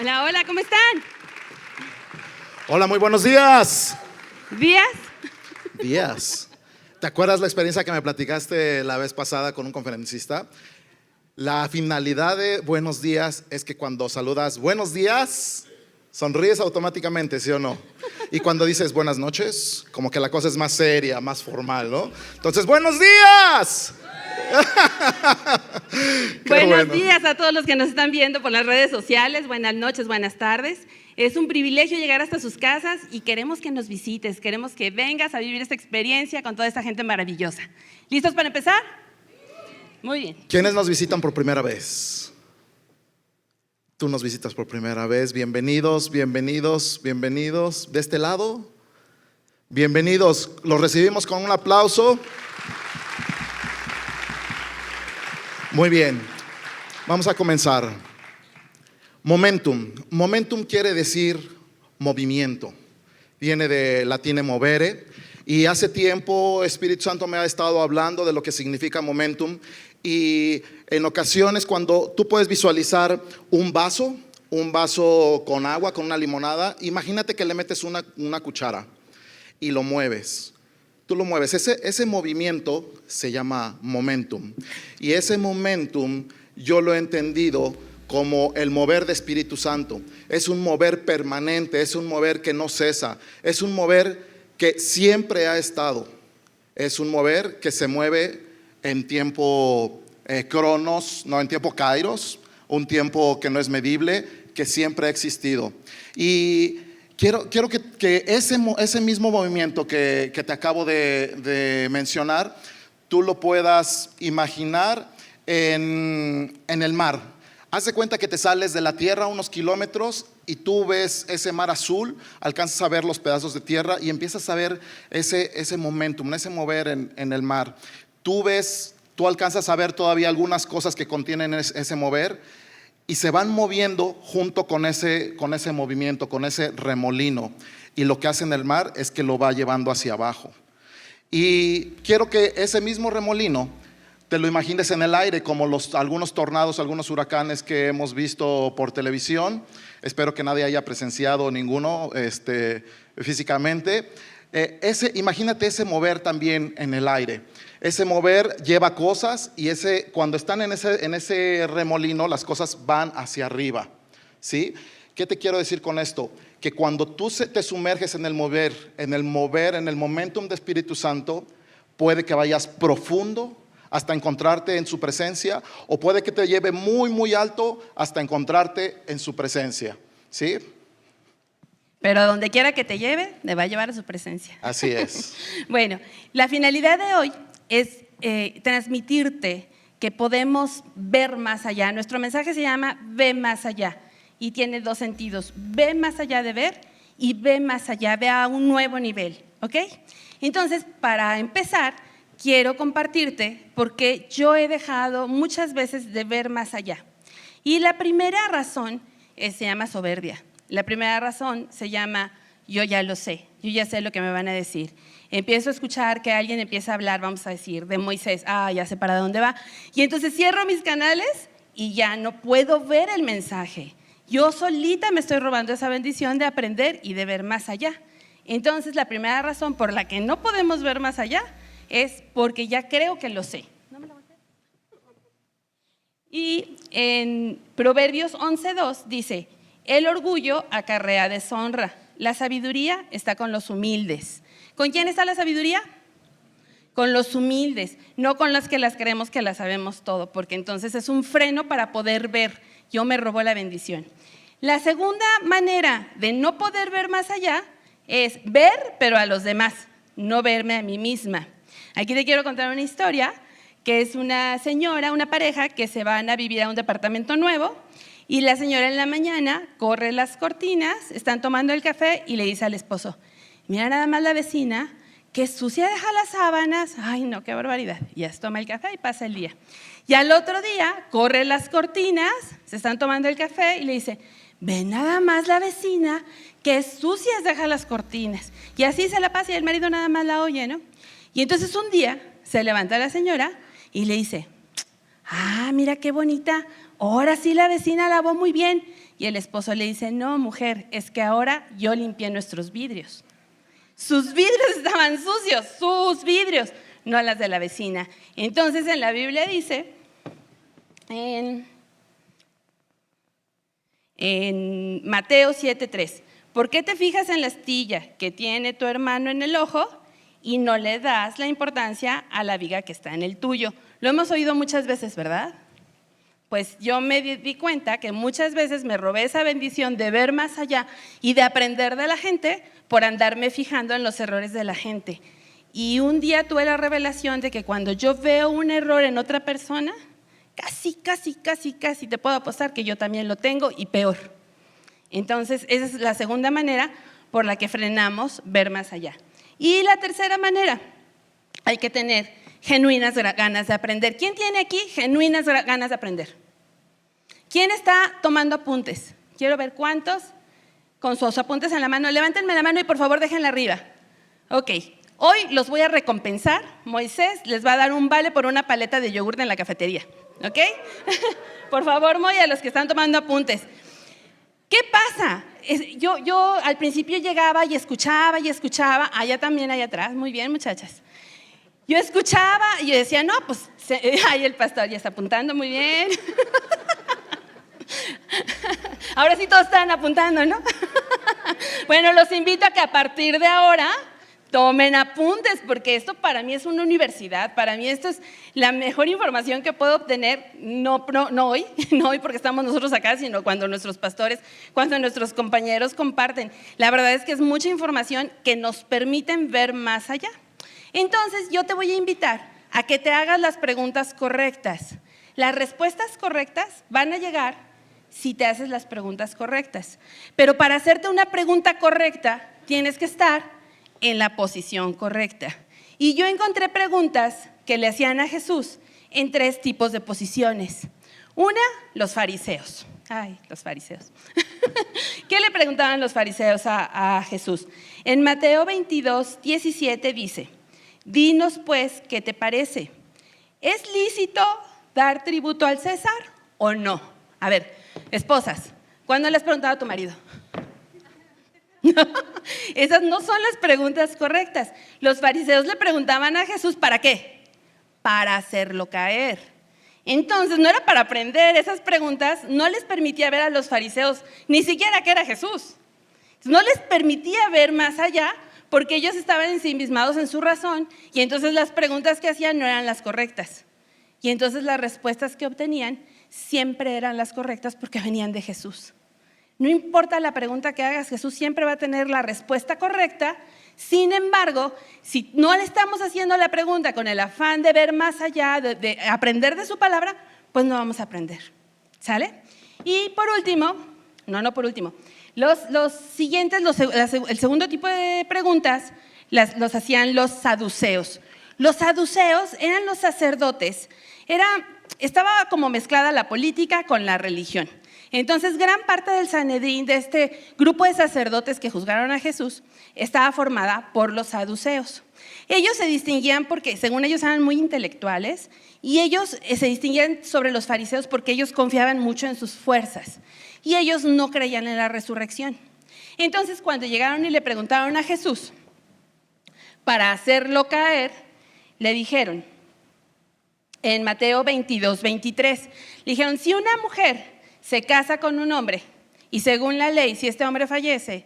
Hola, hola, ¿cómo están? Hola, muy buenos días. ¿Días? Días. ¿Te acuerdas la experiencia que me platicaste la vez pasada con un conferencista? La finalidad de buenos días es que cuando saludas buenos días, sonríes automáticamente, ¿sí o no? Y cuando dices buenas noches, como que la cosa es más seria, más formal, ¿no? Entonces, ¡buenos días! Buenos días a todos los que nos están viendo por las redes sociales. Buenas noches, buenas tardes. Es un privilegio llegar hasta sus casas y queremos que nos visites, queremos que vengas a vivir esta experiencia con toda esta gente maravillosa. ¿Listos para empezar? Muy bien. ¿Quiénes nos visitan por primera vez? Tú nos visitas por primera vez. Bienvenidos, bienvenidos, bienvenidos. De este lado, bienvenidos. Los recibimos con un aplauso. Muy bien, vamos a comenzar. Momentum. Momentum quiere decir movimiento. Viene del latín movere. Y hace tiempo Espíritu Santo me ha estado hablando de lo que significa momentum. Y en ocasiones cuando tú puedes visualizar un vaso con agua, con una limonada, imagínate que le metes una cuchara y lo mueves. Tú lo mueves, ese movimiento se llama momentum. Y ese momentum yo lo he entendido como el mover de Espíritu Santo. Es un mover permanente, es un mover que no cesa, es un mover que siempre ha estado. Es un mover que se mueve en tiempo cronos, no en tiempo kairos, un tiempo que no es medible, que siempre ha existido. Y quiero que ese mismo movimiento que te acabo de mencionar, tú lo puedas imaginar en el mar. Haz de cuenta que te sales de la tierra unos kilómetros y tú ves ese mar azul, alcanzas a ver los pedazos de tierra y empiezas a ver ese momentum, ese mover en el mar. Tú alcanzas a ver todavía algunas cosas que contienen ese mover y se van moviendo junto con ese movimiento, con ese remolino. Y lo que hace en el mar es que lo va llevando hacia abajo. Y quiero que ese mismo remolino te lo imagines en el aire, como algunos tornados, algunos huracanes que hemos visto por televisión. Espero que nadie haya presenciado ninguno físicamente. Imagínate ese mover también en el aire. Ese mover lleva cosas y cuando están en ese remolino, las cosas van hacia arriba, ¿sí? ¿Qué te quiero decir con esto? Que cuando tú te sumerges en el momentum de Espíritu Santo, puede que vayas profundo hasta encontrarte en su presencia, o puede que te lleve muy, muy alto hasta encontrarte en su presencia, ¿sí? Pero a donde quiera que te lleve, te va a llevar a su presencia. Así es. Bueno, la finalidad de hoy es transmitirte que podemos ver más allá. Nuestro mensaje se llama Ve más allá y tiene dos sentidos. Ve más allá de ver y ve más allá, ve a un nuevo nivel, ¿ok? Entonces, para empezar, quiero compartirte porque yo he dejado muchas veces de ver más allá. Y la primera razón se llama soberbia. La primera razón se llama yo ya lo sé, yo ya sé lo que me van a decir. Empiezo a escuchar que alguien empieza a hablar, vamos a decir, de Moisés. Ya sé para dónde va. Y entonces cierro mis canales y ya no puedo ver el mensaje. Yo solita me estoy robando esa bendición de aprender y de ver más allá. Entonces la primera razón por la que no podemos ver más allá es porque ya creo que lo sé. Y en Proverbios 11:2 dice, el orgullo acarrea deshonra, la sabiduría está con los humildes. ¿Con quién está la sabiduría? Con los humildes, no con los que las creemos que las sabemos todo, porque entonces es un freno para poder ver. Yo me robo la bendición. La segunda manera de no poder ver más allá es ver, pero a los demás, no verme a mí misma. Aquí te quiero contar una historia, que es una señora, una pareja que se van a vivir a un departamento nuevo y la señora en la mañana corre las cortinas, están tomando el café y le dice al esposo, mira nada más la vecina, qué sucia deja las sábanas, ay no, qué barbaridad. Y ya se toma el café y pasa el día. Y al otro día corre las cortinas, se están tomando el café y le dice, ve nada más la vecina, qué sucias deja las cortinas. Y así se la pasa y el marido nada más la oye, ¿no? Y entonces un día se levanta la señora y le dice, mira qué bonita, ahora sí la vecina lavó muy bien. Y el esposo le dice, no, mujer, es que ahora yo limpié nuestros vidrios. Sus vidrios estaban sucios, sus vidrios, no las de la vecina. Entonces en la Biblia dice, en Mateo 7:3, ¿por qué te fijas en la astilla que tiene tu hermano en el ojo y no le das la importancia a la viga que está en el tuyo? Lo hemos oído muchas veces, ¿verdad? Pues yo me di cuenta que muchas veces me robé esa bendición de ver más allá y de aprender de la gente por andarme fijando en los errores de la gente. Y un día tuve la revelación de que cuando yo veo un error en otra persona, casi te puedo apostar que yo también lo tengo y peor. Entonces, esa es la segunda manera por la que frenamos ver más allá. Y la tercera manera, hay que tener genuinas ganas de aprender. ¿Quién tiene aquí genuinas ganas de aprender? ¿Quién está tomando apuntes? Quiero ver cuántos con sus apuntes en la mano. Levántenme la mano y por favor déjenla arriba. Ok, hoy los voy a recompensar. Moisés les va a dar un vale por una paleta de yogur en la cafetería. ¿Ok? Por favor, Moy, a los que están tomando apuntes. ¿Qué pasa? Yo al principio llegaba y escuchaba, allá también, allá atrás, muy bien muchachas. Yo escuchaba y yo decía, no, pues, ahí el pastor ya está apuntando, muy bien. Ahora sí todos están apuntando, ¿no? Bueno, los invito a que a partir de ahora tomen apuntes, porque esto para mí es una universidad, para mí esto es la mejor información que puedo obtener, no hoy porque estamos nosotros acá, sino cuando nuestros pastores, cuando nuestros compañeros comparten. La verdad es que es mucha información que nos permiten ver más allá. Entonces yo te voy a invitar a que te hagas las preguntas correctas. Las respuestas correctas van a llegar si te haces las preguntas correctas. Pero para hacerte una pregunta correcta, tienes que estar en la posición correcta. Y yo encontré preguntas que le hacían a Jesús en 3 tipos de posiciones. Una, los fariseos. Ay, los fariseos. ¿Qué le preguntaban los fariseos a Jesús? En Mateo 22:17 dice, dinos pues, ¿qué te parece? ¿Es lícito dar tributo al César o no? A ver, esposas, ¿cuándo le has preguntado a tu marido? Esas no son las preguntas correctas. Los fariseos le preguntaban a Jesús, ¿para qué? Para hacerlo caer. Entonces, no era para aprender. Esas preguntas no les permitía ver a los fariseos, ni siquiera que era Jesús. No les permitía ver más allá, porque ellos estaban ensimismados en su razón, y entonces las preguntas que hacían no eran las correctas. Y entonces las respuestas que obtenían siempre eran las correctas porque venían de Jesús. No importa la pregunta que hagas, Jesús siempre va a tener la respuesta correcta. Sin embargo, si no le estamos haciendo la pregunta con el afán de ver más allá, de aprender de su palabra, pues no vamos a aprender. ¿Sale? Y por último, los siguientes, el segundo tipo de preguntas los hacían los saduceos. Los saduceos eran los sacerdotes. Estaba como mezclada la política con la religión. Entonces, gran parte del Sanedrín, de este grupo de sacerdotes que juzgaron a Jesús, estaba formada por los saduceos. Ellos se distinguían porque, según ellos, eran muy intelectuales, y ellos se distinguían sobre los fariseos porque ellos confiaban mucho en sus fuerzas, y ellos no creían en la resurrección. Entonces, cuando llegaron y le preguntaron a Jesús para hacerlo caer, le dijeron, en Mateo 22:23, le dijeron, si una mujer se casa con un hombre y según la ley, si este hombre fallece,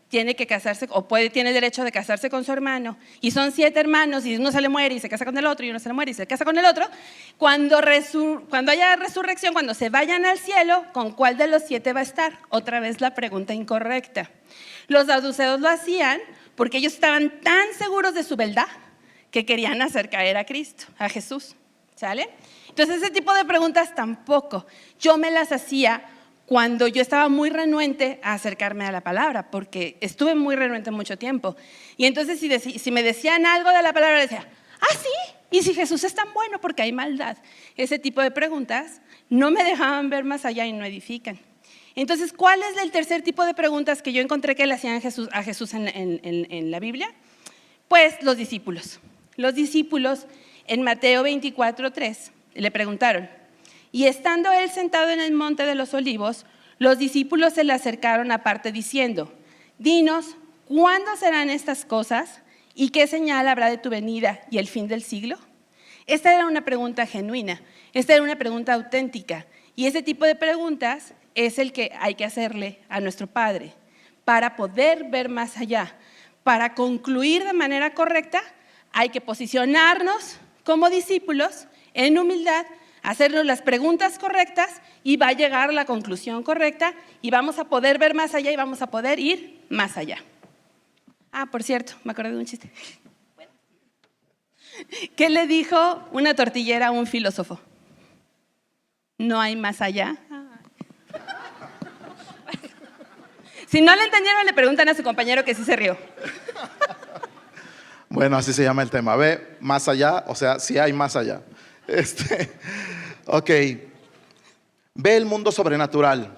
tiene que casarse o tiene derecho de casarse con su hermano, y son 7 hermanos y uno se le muere y se casa con el otro, y uno se le muere y se casa con el otro, cuando haya resurrección, cuando se vayan al cielo, ¿con cuál de los 7 va a estar? Otra vez la pregunta incorrecta. Los saduceos lo hacían porque ellos estaban tan seguros de su verdad que querían hacer caer a Cristo, a Jesús. ¿Sale? Entonces ese tipo de preguntas tampoco. Yo me las hacía cuando yo estaba muy renuente a acercarme a la palabra, porque estuve muy renuente mucho tiempo. Y entonces si me decían algo de la palabra, decía, ¿ah, sí? ¿Y si Jesús es tan bueno porque hay maldad? Ese tipo de preguntas no me dejaban ver más allá y no edifican. Entonces, ¿cuál es el tercer tipo de preguntas que yo encontré que le hacían a Jesús en la Biblia? Pues los discípulos. Los discípulos en Mateo 24:3 le preguntaron, y estando él sentado en el monte de los olivos, Los discípulos se le acercaron aparte diciendo: dinos, ¿cuándo serán estas cosas? ¿Y qué señal habrá de tu venida y el fin del siglo? Esta era una pregunta genuina, esta era una pregunta auténtica. Y ese tipo de preguntas es el que hay que hacerle a nuestro Padre para poder ver más allá. Para concluir de manera correcta, hay que posicionarnos como discípulos en humildad, hacernos las preguntas correctas y va a llegar la conclusión correcta y vamos a poder ver más allá y vamos a poder ir más allá. Por cierto, me acordé de un chiste. ¿Qué le dijo una tortillera a un filósofo? ¿No hay más allá? Si no le entendieron, le preguntan a su compañero que sí se rió. Bueno, así se llama el tema. Ve más allá, o sea, si hay más allá. Ok. Ve el mundo sobrenatural.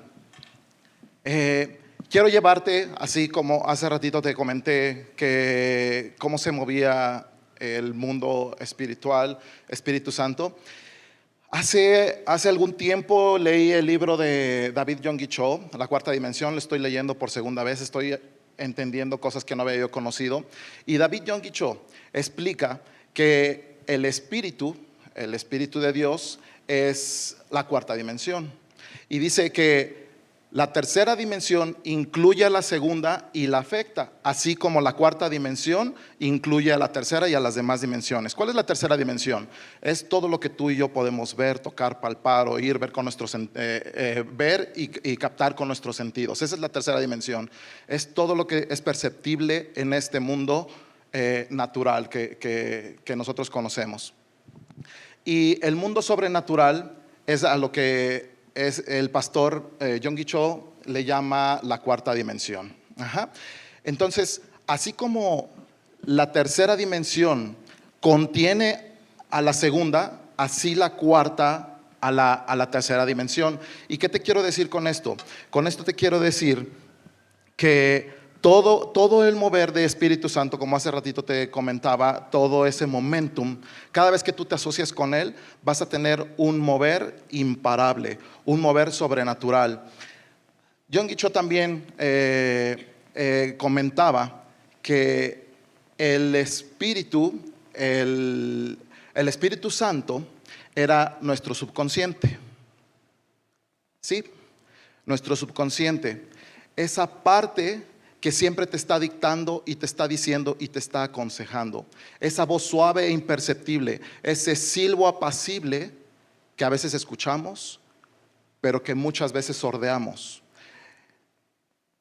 Quiero llevarte, así como hace ratito te comenté, que cómo se movía el mundo espiritual, Espíritu Santo. Hace algún tiempo leí el libro de David Yonggi Cho, La Cuarta Dimensión. Lo estoy leyendo por segunda vez, estoy entendiendo cosas que no había yo conocido. Y David Yonggi Cho explica que el Espíritu de Dios es la cuarta dimensión. Y dice que la tercera dimensión incluye a la segunda y la afecta, así como la cuarta dimensión incluye a la tercera y a las demás dimensiones. ¿Cuál es la tercera dimensión? Es todo lo que tú y yo podemos ver, tocar, palpar, oír, ver con nuestros ver y captar con nuestros sentidos. Esa es la tercera dimensión. Es todo lo que es perceptible en este mundo natural que nosotros conocemos. Y el mundo sobrenatural es a lo que es el pastor Yonggi Cho le llama la cuarta dimensión. Entonces, así como la tercera dimensión contiene a la segunda, así la cuarta a la tercera dimensión. ¿Y qué te quiero decir con esto? Con esto te quiero decir que todo el mover de Espíritu Santo, como hace ratito te comentaba, todo ese momentum, cada vez que tú te asocias con Él, vas a tener un mover imparable, un mover sobrenatural. Yonggi Cho también comentaba que el Espíritu Santo era nuestro subconsciente. ¿Sí? Nuestro subconsciente. Esa parte que siempre te está dictando y te está diciendo y te está aconsejando. Esa voz suave e imperceptible, ese silbo apacible que a veces escuchamos, pero que muchas veces sordeamos.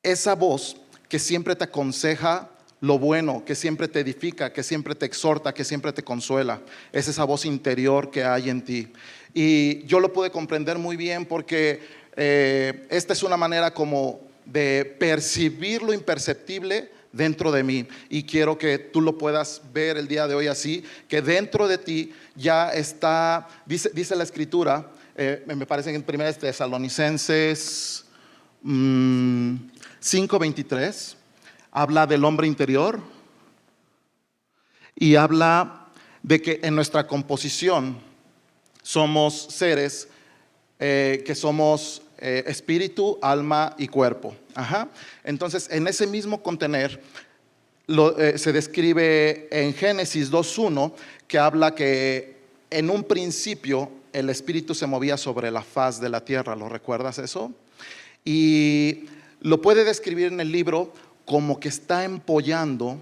Esa voz que siempre te aconseja lo bueno, que siempre te edifica, que siempre te exhorta, que siempre te consuela. Es esa voz interior que hay en ti. Y yo lo pude comprender muy bien porque esta es una manera como de percibir lo imperceptible dentro de mí, y quiero que tú lo puedas ver el día de hoy así, que dentro de ti ya está, dice la escritura, me parece que en 1 Tesalonicenses 5:23, habla del hombre interior y habla de que en nuestra composición somos seres que somos espíritu, alma y cuerpo. Entonces, en ese mismo contener se describe en Génesis 2:1 que habla que en un principio el espíritu se movía sobre la faz de la tierra. ¿Lo recuerdas eso? Y lo puede describir en el libro como que está empollando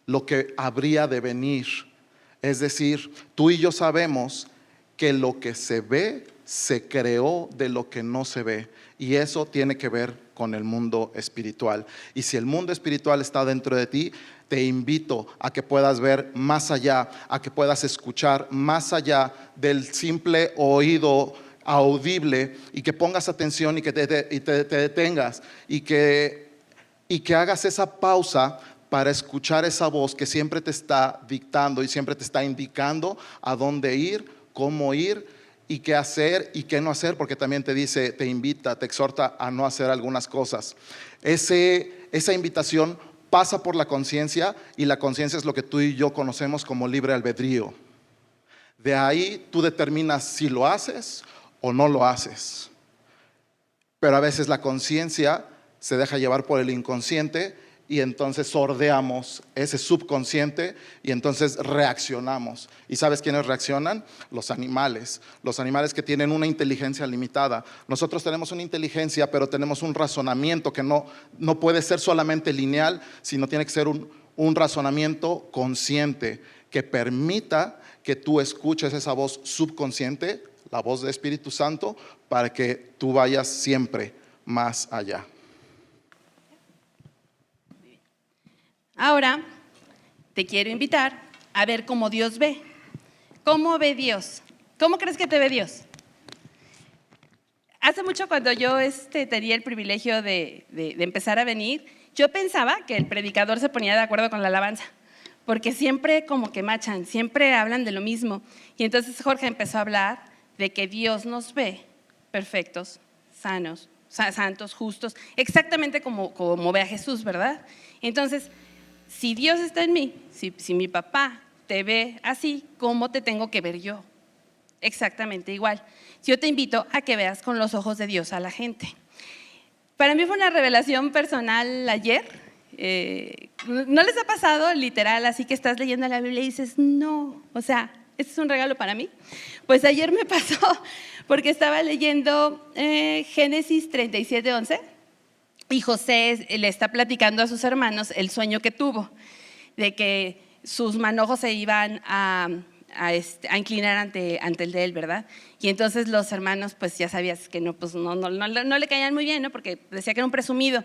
lo que habría de venir. Es decir, tú y yo sabemos que lo que se ve se creó de lo que no se ve, y eso tiene que ver con el mundo espiritual. Y si el mundo espiritual está dentro de ti, te invito a que puedas ver más allá, a que puedas escuchar más allá del simple oído audible, y que pongas atención y que te detengas y que hagas esa pausa para escuchar esa voz que siempre te está dictando y siempre te está indicando a dónde ir, cómo ir y qué hacer y qué no hacer, porque también te dice, te invita, te exhorta a no hacer algunas cosas. Esa invitación pasa por la conciencia, y la conciencia es lo que tú y yo conocemos como libre albedrío. De ahí tú determinas si lo haces o no lo haces. pero a veces la conciencia se deja llevar por el inconsciente y entonces sordeamos ese subconsciente y entonces reaccionamos. ¿Y sabes quiénes reaccionan? Los animales que tienen una inteligencia limitada. Nosotros tenemos una inteligencia, pero tenemos un razonamiento que no puede ser solamente lineal, sino tiene que ser un razonamiento consciente que permita que tú escuches esa voz subconsciente, la voz del Espíritu Santo, para que tú vayas siempre más allá. Ahora te quiero invitar a ver cómo Dios ve. ¿Cómo ve Dios? ¿Cómo crees que te ve Dios? Hace mucho, cuando yo tenía el privilegio de empezar a venir, yo pensaba que el predicador se ponía de acuerdo con la alabanza, porque siempre como que machan, siempre hablan de lo mismo. Y entonces Jorge empezó a hablar de que Dios nos ve perfectos, sanos, santos, justos, exactamente como ve a Jesús, ¿verdad? Entonces, si Dios está en mí, si mi papá te ve así, ¿cómo te tengo que ver yo? Exactamente igual. Yo te invito a que veas con los ojos de Dios a la gente. Para mí fue una revelación personal ayer. ¿No les ha pasado literal así que estás leyendo la Biblia y dices, no, o sea, ¿este es un regalo para mí? Pues ayer me pasó porque estaba leyendo Génesis 37:11 y José le está platicando a sus hermanos el sueño que tuvo, de que sus manojos se iban a inclinar ante el de él, ¿verdad? Y entonces los hermanos, pues ya sabías que no le caían muy bien, ¿no? Porque decía que era un presumido.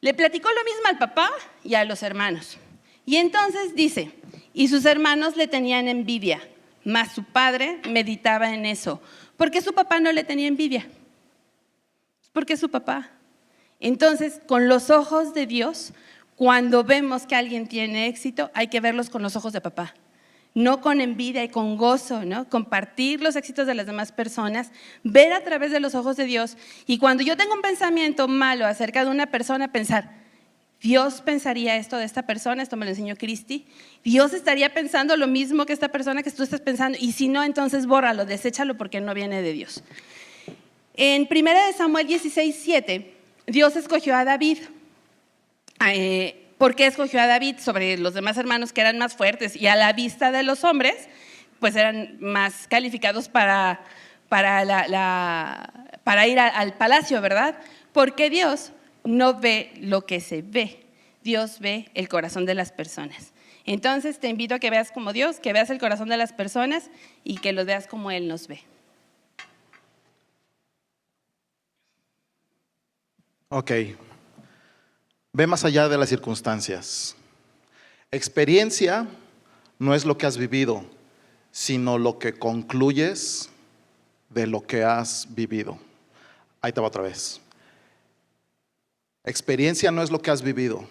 Le platicó lo mismo al papá y a los hermanos. Y entonces dice, y sus hermanos le tenían envidia, mas su padre meditaba en eso. ¿Por qué su papá no le tenía envidia? Porque es su papá. Entonces, con los ojos de Dios, cuando vemos que alguien tiene éxito, hay que verlos con los ojos de papá. No con envidia y con gozo, ¿no? Compartir los éxitos de las demás personas, ver a través de los ojos de Dios. Y cuando yo tengo un pensamiento malo acerca de una persona, pensar, Dios pensaría esto de esta persona, esto me lo enseñó Cristi, Dios estaría pensando lo mismo que esta persona que tú estás pensando, y si no, entonces bórralo, deséchalo porque no viene de Dios. En 1 Samuel 16:7, Dios escogió a David. ¿Por qué escogió a David sobre los demás hermanos que eran más fuertes y a la vista de los hombres, pues eran más calificados para ir al palacio, ¿verdad? Porque Dios no ve lo que se ve, Dios ve el corazón de las personas. Entonces te invito a que veas como Dios, que veas el corazón de las personas y que los veas como Él nos ve. Ok. Ve más allá de las circunstancias. Experiencia no es lo que has vivido, sino lo que concluyes de lo que has vivido. Ahí te va otra vez. Experiencia no es lo que has vivido.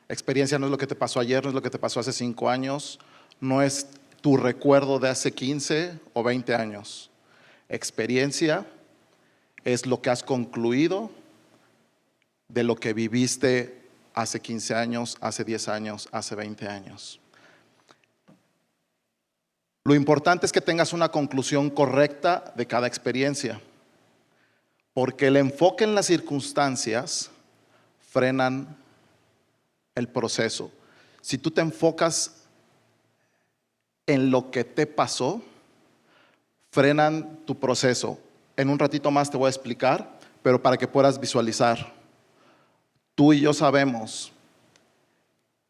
Experiencia no es lo que te pasó ayer, no es lo que te pasó hace 5 años, no es tu recuerdo de hace 15 o 20 años. Experiencia es lo que has concluido de lo que viviste hace 15 años, hace 10 años, hace 20 años. Lo importante es que tengas una conclusión correcta de cada experiencia, porque el enfoque en las circunstancias frenan el proceso. Si tú te enfocas en lo que te pasó, frenan tu proceso. En un ratito más te voy a explicar, pero para que puedas visualizar. Tú y yo sabemos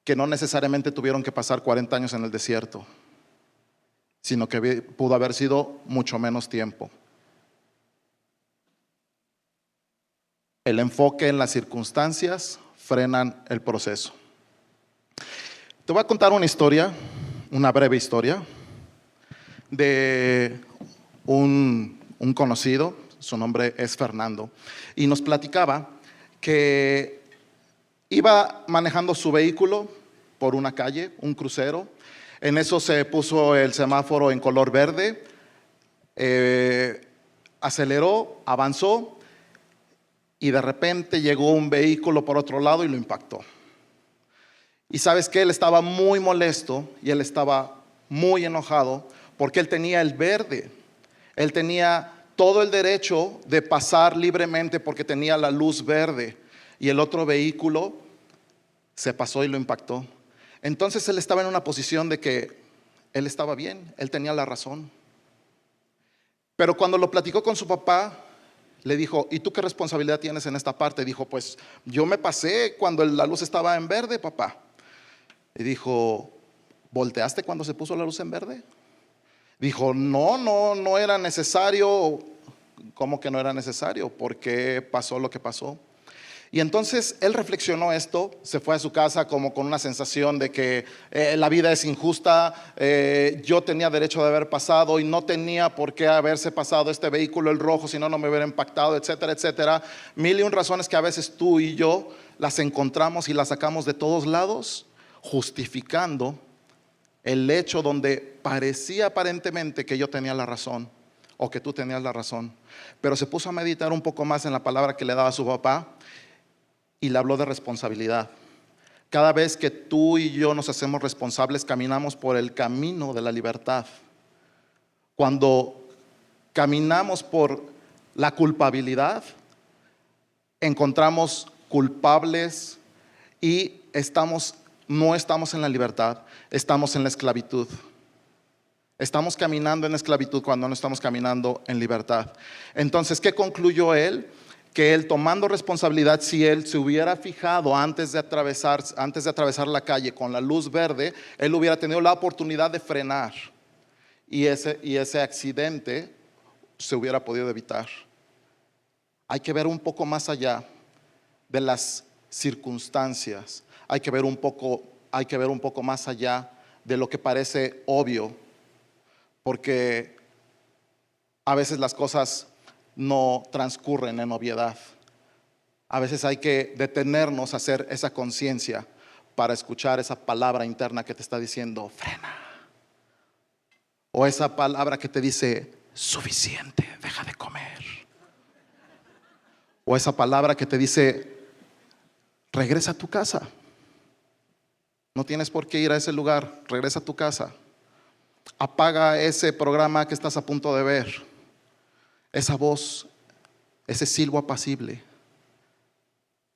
que no necesariamente tuvieron que pasar 40 años en el desierto, sino que pudo haber sido mucho menos tiempo. El enfoque en las circunstancias frenan el proceso. Te voy a contar una historia, una breve historia, de un conocido, su nombre es Fernando, y nos platicaba que iba manejando su vehículo por una calle, un crucero. En eso se puso el semáforo en color verde, aceleró, avanzó y de repente llegó un vehículo por otro lado y lo impactó. Y sabes que él estaba muy molesto y él estaba muy enojado porque él tenía el verde, él tenía todo el derecho de pasar libremente porque tenía la luz verde, y el otro vehículo se pasó y lo impactó. Entonces él estaba en una posición de que él estaba bien, él tenía la razón. Pero cuando lo platicó con su papá, le dijo: ¿y tú qué responsabilidad tienes en esta parte? Dijo: pues yo me pasé cuando la luz estaba en verde, papá. Y dijo: ¿volteaste cuando se puso la luz en verde? Dijo: no era necesario. ¿Cómo que no era necesario? ¿Por qué pasó lo que pasó? Y entonces él reflexionó esto, se fue a su casa como con una sensación de que la vida es injusta, yo tenía derecho de haber pasado y no tenía por qué haberse pasado este vehículo, el rojo, si no, no me hubiera impactado, etcétera, etcétera. Mil y un razones que a veces tú y yo las encontramos y las sacamos de todos lados, justificando el hecho donde parecía aparentemente que yo tenía la razón o que tú tenías la razón. Pero se puso a meditar un poco más en la palabra que le daba a su papá y le habló de responsabilidad. Cada vez que tú y yo nos hacemos responsables, caminamos por el camino de la libertad. Cuando caminamos por la culpabilidad, encontramos culpables y no estamos en la libertad, estamos en la esclavitud. Estamos caminando en esclavitud cuando no estamos caminando en libertad. Entonces, ¿qué concluyó él? Que él, tomando responsabilidad, si él se hubiera fijado antes de atravesar la calle con la luz verde, él hubiera tenido la oportunidad de frenar y ese accidente se hubiera podido evitar. Hay que ver un poco más allá de las circunstancias. Hay que ver un poco más allá de lo que parece obvio, porque a veces las cosas no transcurren en obviedad. A veces hay que detenernos a hacer esa conciencia para escuchar esa palabra interna que te está diciendo: frena. O esa palabra que te dice: suficiente, deja de comer. O esa palabra que te dice: regresa a tu casa. No tienes por qué ir a ese lugar, regresa a tu casa. Apaga ese programa que estás a punto de ver. Esa voz, ese silbo apacible,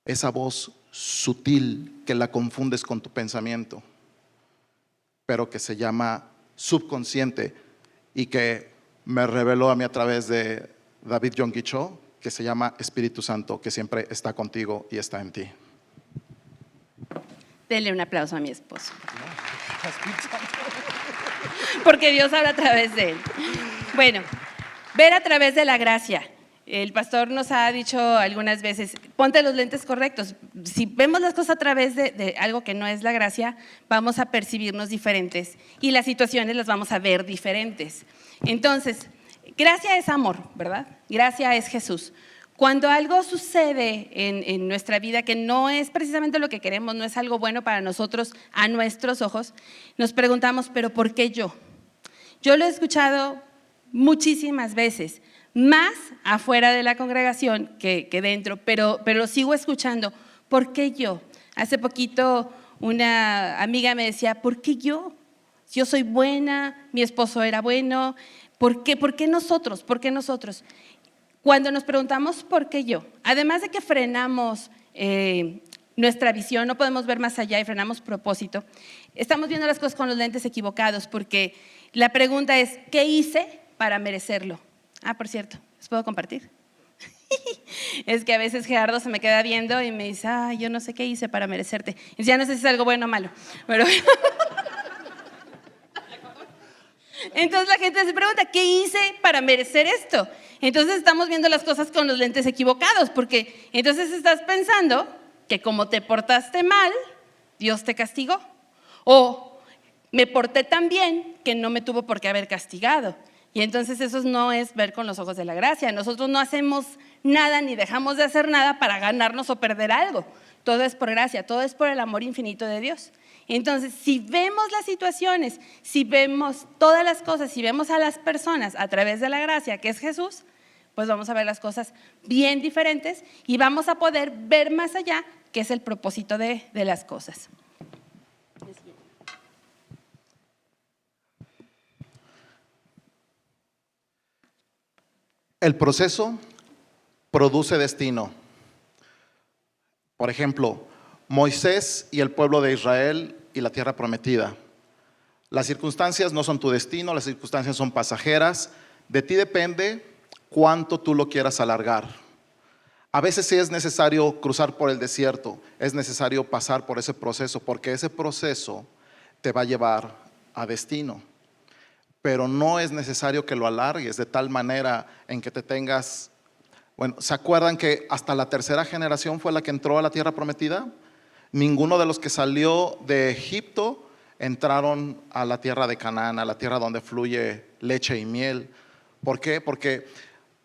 esa voz sutil que la confundes con tu pensamiento, pero que se llama subconsciente y que me reveló a mí a través de David Yonggi Cho, que se llama Espíritu Santo, que siempre está contigo y está en ti. Denle un aplauso a mi esposo. Porque Dios habla a través de él. Bueno, ver a través de la gracia. El pastor nos ha dicho algunas veces: ponte los lentes correctos. Si vemos las cosas a través de algo que no es la gracia, vamos a percibirnos diferentes y las situaciones las vamos a ver diferentes. Entonces, gracia es amor, ¿verdad? Gracia es Jesús. Cuando algo sucede en nuestra vida que no es precisamente lo que queremos, no es algo bueno para nosotros a nuestros ojos, nos preguntamos: ¿pero por qué yo? Yo lo he escuchado muchísimas veces, más afuera de la congregación que dentro, pero lo sigo escuchando. ¿Por qué yo? Hace poquito una amiga me decía: ¿por qué yo? Yo soy buena, mi esposo era bueno, ¿por qué nosotros? ¿Por qué nosotros? Cuando nos preguntamos ¿por qué yo?, además de que frenamos nuestra visión, no podemos ver más allá y frenamos propósito, estamos viendo las cosas con los lentes equivocados, porque la pregunta es: ¿qué hice para merecerlo? Por cierto, ¿les puedo compartir? Es que a veces Gerardo se me queda viendo y me dice: yo no sé qué hice para merecerte. Y ya no sé si es algo bueno o malo, pero entonces la gente se pregunta: ¿qué hice para merecer esto? Entonces estamos viendo las cosas con los lentes equivocados, porque entonces estás pensando que como te portaste mal, Dios te castigó, o me porté tan bien que no me tuvo por qué haber castigado. Y entonces eso no es ver con los ojos de la gracia. Nosotros no hacemos nada ni dejamos de hacer nada para ganarnos o perder algo. Todo es por gracia, todo es por el amor infinito de Dios. Entonces, si vemos las situaciones, si vemos todas las cosas, si vemos a las personas a través de la gracia, que es Jesús, pues vamos a ver las cosas bien diferentes y vamos a poder ver más allá, que es el propósito de las cosas. El proceso produce destino. Por ejemplo, Moisés y el pueblo de Israel y la tierra prometida. Las circunstancias no son tu destino, las circunstancias son pasajeras. De ti depende cuánto tú lo quieras alargar. A veces sí es necesario cruzar por el desierto, es necesario pasar por ese proceso, porque ese proceso te va a llevar a destino. Pero no es necesario que lo alargues de tal manera en que te tengas. Bueno, ¿se acuerdan que hasta la tercera generación fue la que entró a la tierra prometida? Ninguno de los que salió de Egipto entraron a la tierra de Canaán, a la tierra donde fluye leche y miel. ¿Por qué? Porque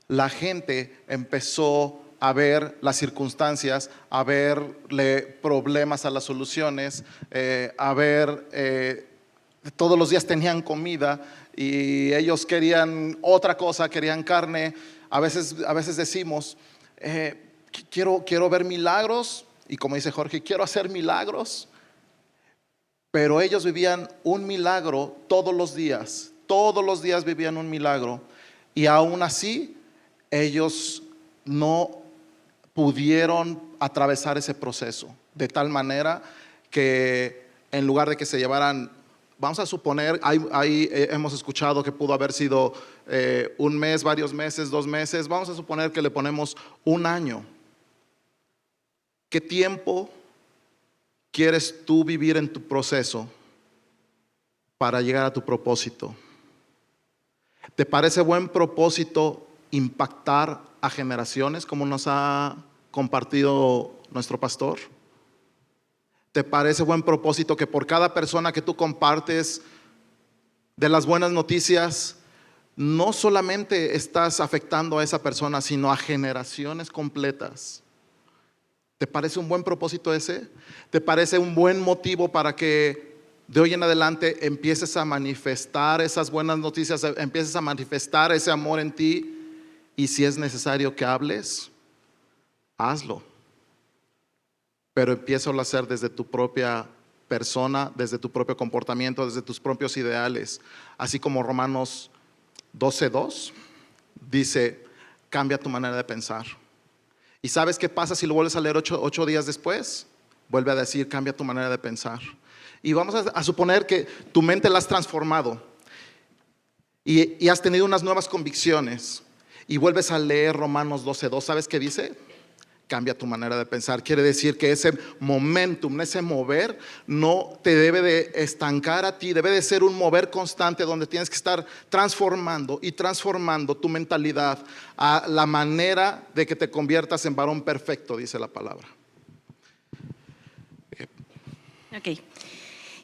la gente empezó a ver las circunstancias, a verle problemas a las soluciones, todos los días tenían comida y ellos querían otra cosa, querían carne. A veces decimos, quiero ver milagros, y como dice Jorge, quiero hacer milagros. Pero ellos vivían un milagro todos los días vivían un milagro, y aún así ellos no pudieron atravesar ese proceso, de tal manera que en lugar de que se llevaran, vamos a suponer, hemos escuchado que pudo haber sido un mes, varios meses, 2 meses, vamos a suponer que le ponemos un año. ¿Qué tiempo quieres tú vivir en tu proceso para llegar a tu propósito? ¿Te parece buen propósito impactar a generaciones como nos ha compartido nuestro pastor? ¿Te parece buen propósito que por cada persona que tú compartes de las buenas noticias, no solamente estás afectando a esa persona, sino a generaciones completas? ¿Te parece un buen propósito ese? ¿Te parece un buen motivo para que de hoy en adelante empieces a manifestar esas buenas noticias, empieces a manifestar ese amor en ti? Y si es necesario que hables, hazlo. Pero empiézalo a hacer desde tu propia persona, desde tu propio comportamiento, desde tus propios ideales. Así como Romanos 12:2 dice, cambia tu manera de pensar. ¿Y sabes qué pasa si lo vuelves a leer 8 días después? Vuelve a decir, cambia tu manera de pensar. Y vamos a suponer que tu mente la has transformado y has tenido unas nuevas convicciones, y vuelves a leer Romanos 12:2. ¿Sabes qué dice? Cambia tu manera de pensar. Quiere decir que ese momentum, ese mover, no te debe de estancar a ti, debe de ser un mover constante donde tienes que estar transformando y transformando tu mentalidad a la manera de que te conviertas en varón perfecto, dice la palabra. Ok,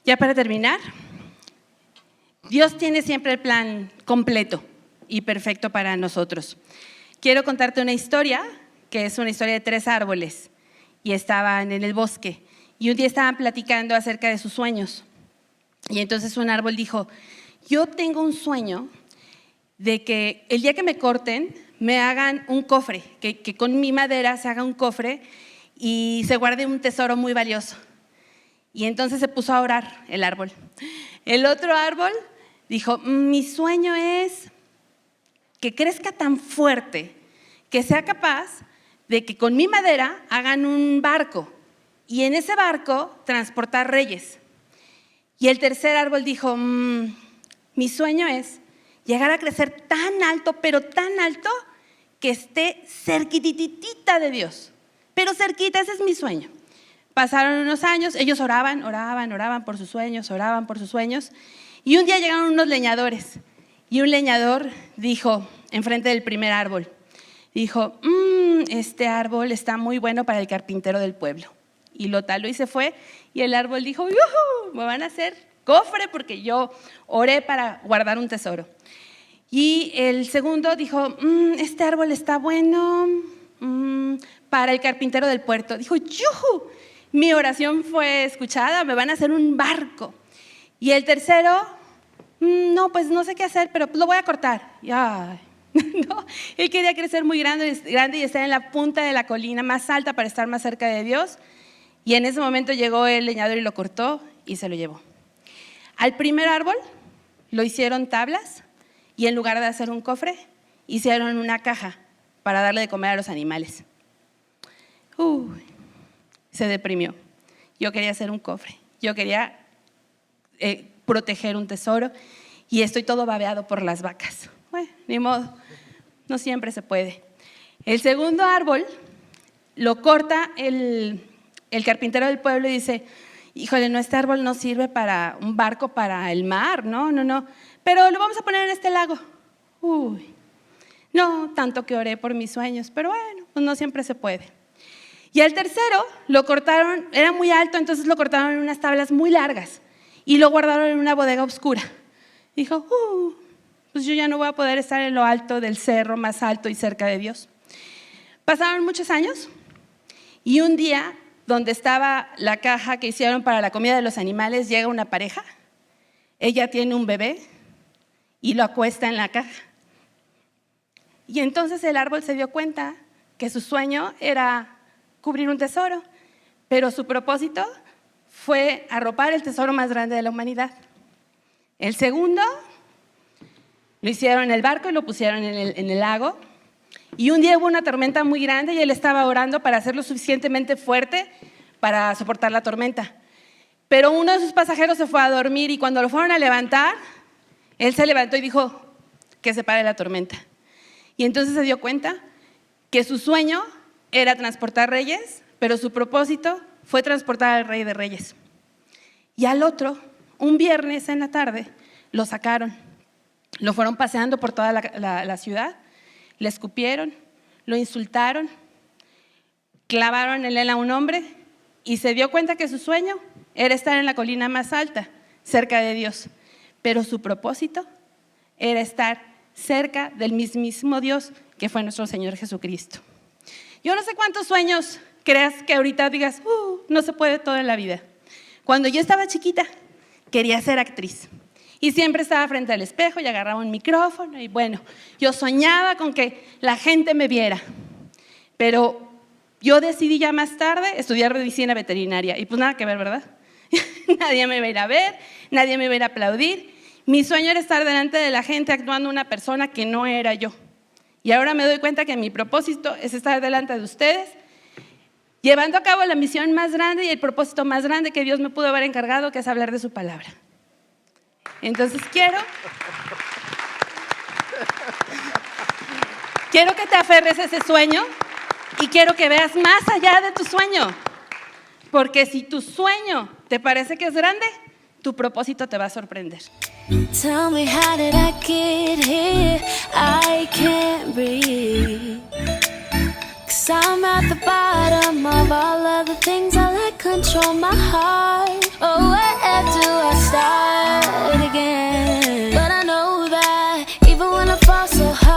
ya para terminar, Dios tiene siempre el plan completo y perfecto para nosotros. Quiero contarte una historia, que es una historia de 3 árboles, y estaban en el bosque, y un día estaban platicando acerca de sus sueños. Y entonces un árbol dijo, yo tengo un sueño de que el día que me corten, me hagan un cofre, que con mi madera se haga un cofre y se guarde un tesoro muy valioso. Y entonces se puso a orar el árbol. El otro árbol dijo, mi sueño es que crezca tan fuerte que sea capaz de que con mi madera hagan un barco y en ese barco transportar reyes. Y el tercer árbol dijo, mi sueño es llegar a crecer tan alto, pero tan alto, que esté cerquititita de Dios. Pero cerquita, ese es mi sueño. Pasaron unos años, ellos oraban por sus sueños, oraban por sus sueños. Y un día llegaron unos leñadores. Y un leñador dijo, enfrente del primer árbol, dijo, este árbol está muy bueno para el carpintero del pueblo. Y lo taló y se fue. Y el árbol dijo, ¡yujú! Me van a hacer cofre porque yo oré para guardar un tesoro. Y el segundo dijo, este árbol está bueno para el carpintero del puerto. Dijo, ¡yujú! Mi oración fue escuchada, me van a hacer un barco. Y el tercero, no, pues no sé qué hacer, pero lo voy a cortar. Y, no, él quería crecer muy grande y estar en la punta de la colina más alta para estar más cerca de Dios. Y en ese momento llegó el leñador y lo cortó y se lo llevó. Al primer árbol lo hicieron tablas y en lugar de hacer un cofre, hicieron una caja para darle de comer a los animales. Se deprimió. Yo quería hacer un cofre, yo quería proteger un tesoro y estoy todo babeado por las vacas. Bueno, ni modo, no siempre se puede. El segundo árbol lo corta el carpintero del pueblo y dice, híjole, no, este árbol no sirve para un barco para el mar, no, pero lo vamos a poner en este lago. No, tanto que oré por mis sueños, pero bueno, pues no siempre se puede. Y al tercero lo cortaron, era muy alto, entonces lo cortaron en unas tablas muy largas y lo guardaron en una bodega oscura. Dijo, pues yo ya no voy a poder estar en lo alto del cerro más alto y cerca de Dios. Pasaron muchos años y un día, donde estaba la caja que hicieron para la comida de los animales, llega una pareja. Ella tiene un bebé y lo acuesta en la caja. Y entonces el árbol se dio cuenta que su sueño era cubrir un tesoro, pero su propósito fue arropar el tesoro más grande de la humanidad. El segundo lo hicieron en el barco y lo pusieron en el lago. Y un día hubo una tormenta muy grande y él estaba orando para hacerlo suficientemente fuerte para soportar la tormenta. Pero uno de sus pasajeros se fue a dormir y cuando lo fueron a levantar, él se levantó y dijo que se pare la tormenta. Y entonces se dio cuenta que su sueño era transportar reyes, pero su propósito fue transportar al Rey de Reyes. Y al otro, un viernes en la tarde, lo sacaron. Lo fueron paseando por toda la ciudad, le escupieron, lo insultaron, clavaron en él a un hombre y se dio cuenta que su sueño era estar en la colina más alta, cerca de Dios. Pero su propósito era estar cerca del mismísimo Dios que fue nuestro Señor Jesucristo. Yo no sé cuántos sueños creas que ahorita digas, no se puede todo en la vida. Cuando yo estaba chiquita, quería ser actriz. Y siempre estaba frente al espejo y agarraba un micrófono y bueno, yo soñaba con que la gente me viera. Pero yo decidí ya más tarde estudiar medicina veterinaria y pues nada que ver, ¿verdad? Nadie me iba a ir a ver, nadie me iba a ir a aplaudir. Mi sueño era estar delante de la gente actuando una persona que no era yo. Y ahora me doy cuenta que mi propósito es estar delante de ustedes, llevando a cabo la misión más grande y el propósito más grande que Dios me pudo haber encargado, que es hablar de su palabra. Entonces quiero que te aferres a ese sueño y quiero que veas más allá de tu sueño. Porque si tu sueño te parece que es grande, tu propósito te va a sorprender. Tell me how did I get here? I can't breathe. 'Cause I'm at the bottom of all of the things I let control my heart. Oh, where do I start again? But I know that even when I fall so hard